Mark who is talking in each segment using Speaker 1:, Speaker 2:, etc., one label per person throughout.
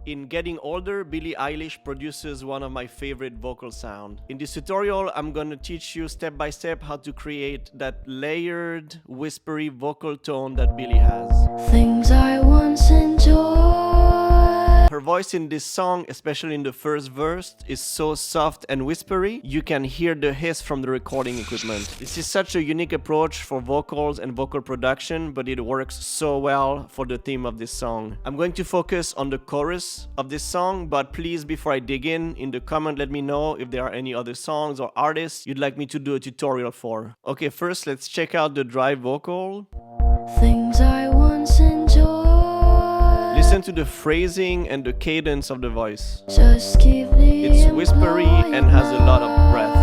Speaker 1: In Getting Older, Billie Eilish produces one of my favorite vocal sound. In this tutorial, I'm gonna teach you step by step how to create that layered, whispery vocal tone that Billie has.
Speaker 2: Things I once enjoyed.
Speaker 1: Her voice in this song, especially in the first verse, is so soft and whispery, you can hear the hiss from the recording equipment. This is such a unique approach for vocals and vocal production, but it works so well for the theme of this song. I'm going to focus on the chorus of this song, but please, before I dig in the comment, let me know if there are any other songs or artists you'd like me to do a tutorial for. Okay, first let's check out the dry vocal.
Speaker 2: Things I once enjoyed.
Speaker 1: Listen to the phrasing and the cadence of the voice.
Speaker 2: Just keep the
Speaker 1: It's whispery and has a lot of breath.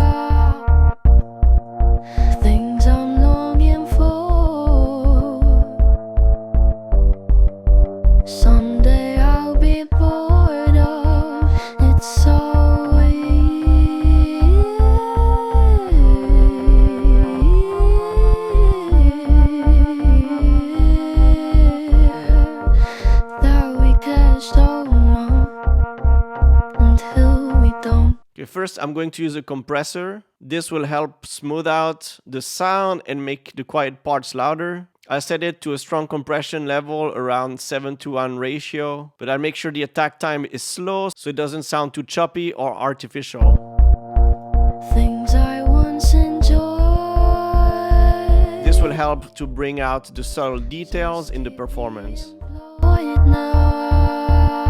Speaker 2: Things I'm longing for. Someday I'll be bored of. It's so
Speaker 1: Okay, first I'm going to use a compressor. This will help smooth out the sound and make the quiet parts louder. I set it to a strong compression level around 7:1 ratio, but I'll make sure the attack time is slow so it doesn't sound too choppy or artificial.
Speaker 2: Things I once enjoyed.
Speaker 1: This will help to bring out the subtle details in the performance.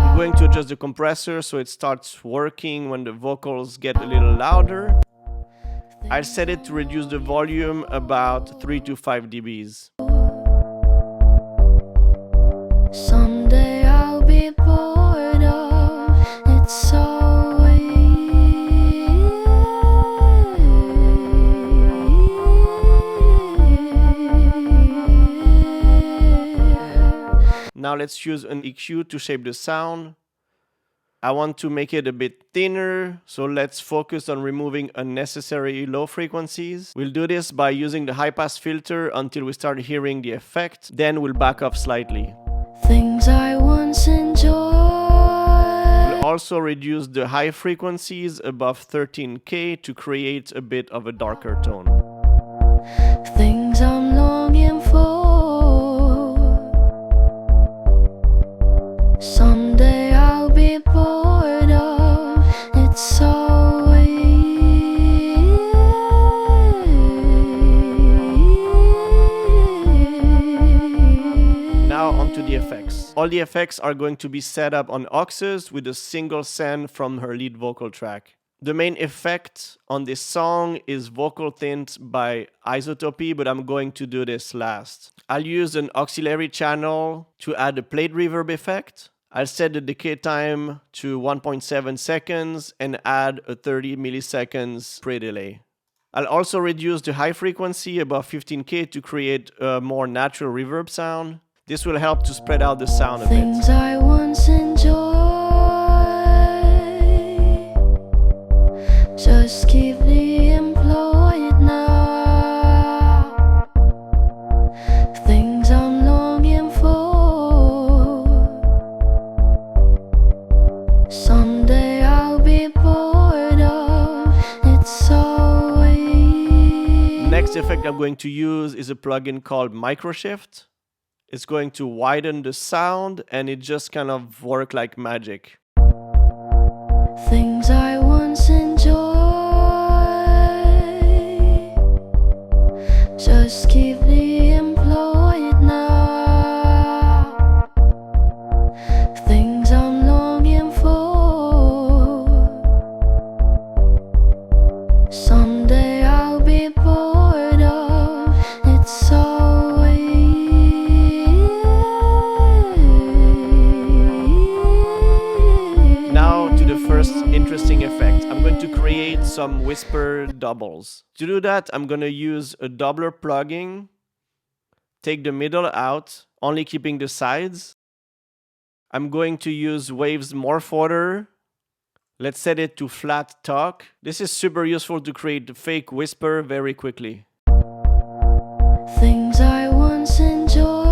Speaker 1: I'm going to adjust the compressor so it starts working when the vocals get a little louder. I'll set it to reduce the volume about 3 to 5 dBs.
Speaker 2: Someday I'll be bored of. It's so
Speaker 1: Now let's use an EQ to shape the sound. I want to make it a bit thinner, so let's focus on removing unnecessary low frequencies. We'll do this by using the high-pass filter until we start hearing the effect, then we'll back off slightly.
Speaker 2: Things I once enjoyed.
Speaker 1: We'll also reduce the high frequencies above 13K to create a bit of a darker tone.
Speaker 2: Things I'm longing for. Someday I'll be bored of. It's so
Speaker 1: Now onto the effects. All the effects are going to be set up on auxes with a single send from her lead vocal track. The main effect on this song is VocalSynth by Isotopy, but I'm going to do this last. I'll use an auxiliary channel to add a plate reverb effect. I'll set the decay time to 1.7 seconds and add a 30 milliseconds pre-delay. I'll also reduce the high frequency above 15K to create a more natural reverb sound. This will help to spread out the sound a bit.
Speaker 2: Things I once enjoyed. Just keep the employed now. Things I'm longing for. Someday I'll be bored of. It's so
Speaker 1: Next effect I'm going to use is a plugin called Microshift. It's going to widen the sound and it just kind of works like magic.
Speaker 2: Things I once enjoyed. Just keep the employed now. Things I'm longing for. Someday I'll be bored of. It's so
Speaker 1: interesting effect. I'm going to create some whisper doubles. To do that, I'm going to use a doubler plugin. Take the middle out, only keeping the sides. I'm going to use Wave's Morphoder. Let's set it to flat talk. This is super useful to create the fake whisper very quickly.
Speaker 2: Things I once enjoyed.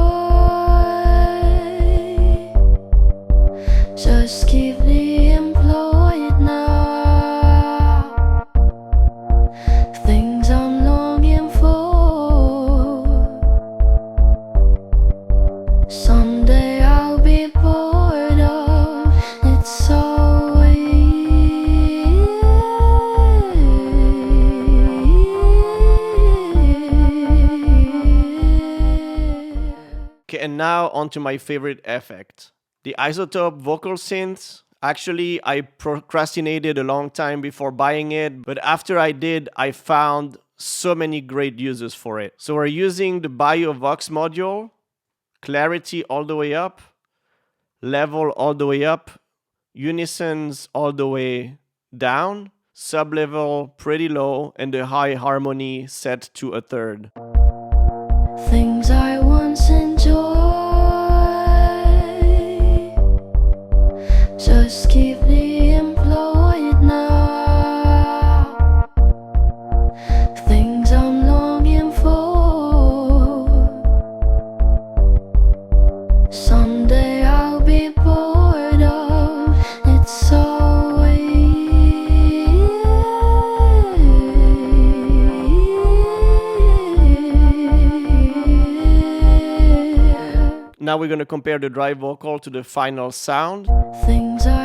Speaker 2: Just keep me employed now. Things I'm longing for. Someday I'll be bored of it so easy.
Speaker 1: Okay, and now on to my favorite effect. The isotope vocal synth. Actually, I procrastinated a long time before buying it, but after I did, I found so many great uses for it. So we're using the BioVox module, clarity all the way up, level all the way up, unisons all the way down, sublevel pretty low, and the high harmony set to a third.
Speaker 2: Things I once enjoyed just keep me employed now. Things I'm longing for. Someday I'll be bored of it so easy.
Speaker 1: Now we're going to compare the dry vocal to the final sound.
Speaker 2: Things I